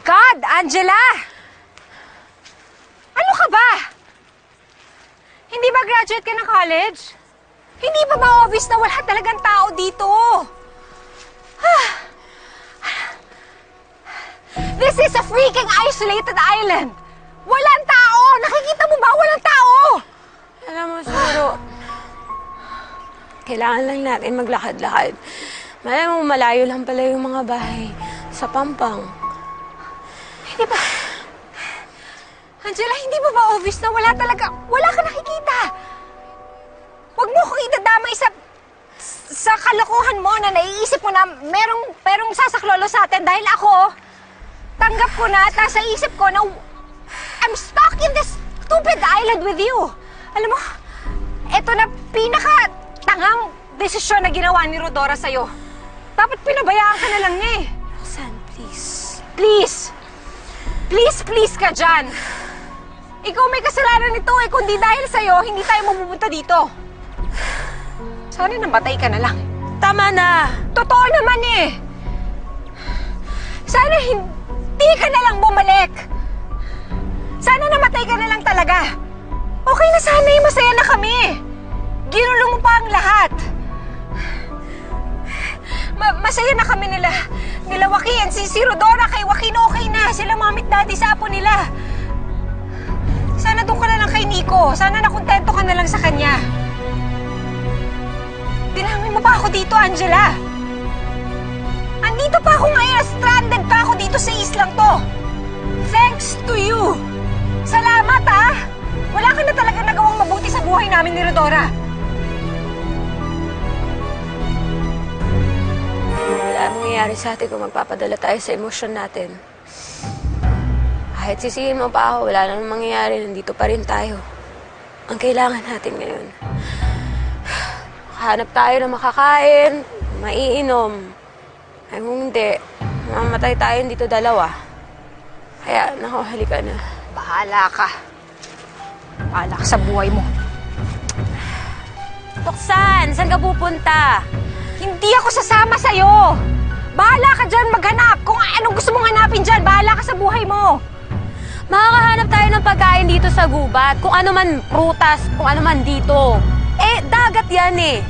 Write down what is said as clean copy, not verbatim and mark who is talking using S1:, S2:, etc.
S1: God, Angela! Ano ka ba? Hindi ba graduate ka ng college? Hindi ba ma-obvious na wala talagang tao dito? This is a freaking isolated island! Walang tao! Nakikita mo ba? Walang tao!
S2: Alam mo, siguro, kailangan lang natin maglakad-lakad. Malay mo, malayo lang pala yung mga bahay sa Pampang.
S1: Hindi ba? Angela, hindi ba ba obvious na wala ka nakikita? Huwag mo akong idadamay sa kalokohan mo na naiisip mo na merong sasaklolo sa atin dahil ako, tanggap ko na at nasa isip ko na I'm stuck in this stupid island with you. Alam mo, eto na pinaka-tanghang desisyon na ginawa ni Rodora sa'yo. Dapat pinabayaan ka na lang niya eh.
S2: Roxanne, please.
S1: Please! Please ka dyan! Ikaw may kasalanan nito eh. Kundi dahil sa'yo, hindi tayo mapupunta dito. Sana namatay ka na lang.
S2: Tama na!
S1: Totoo naman eh! Sana hindi ka na lang bumalik. Sana namatay ka na lang talaga. Okay na sana eh. Masaya na kami. Ginulo mo pa ang lahat. Masaya na kami nila Joaquin. Si Rodora kay Joaquin okay na. Sila mamit dati sa apo nila. Sana doon ka na lang kay Nico. Sana nakontento ka na lang sa kanya. Dinangin mo pa ako dito, Angela. Andito pa ako ngayon. Stranded pa ako dito sa islang to. Thanks to you. Salamat, ah. Wala ka na talaga nagawang mabuti sa buhay namin ni Rodora.
S2: Wala mangyayari sa atin kung magpapadala tayo sa emosyon natin. Kahit sisihin mo pa ako, wala namang mangyayari. Nandito pa rin tayo. Ang kailangan natin ngayon, hanap tayo ng makakain, maiinom. Ay kung hindi, mamatay tayo dito dalawa. Kaya, naku, halika na.
S1: Bahala ka. Bahala ka sa buhay mo.
S2: Roxanne, saan ka pupunta?
S1: Hindi ako sasama sa'yo. Bahala ka dyan maghanap. Kung anong gusto mong hanapin dyan, bahala ka sa buhay mo.
S2: Makakahanap tayo ng pagkain dito sa gubat. Kung ano man prutas, kung ano man dito. Eh, dagat yan eh.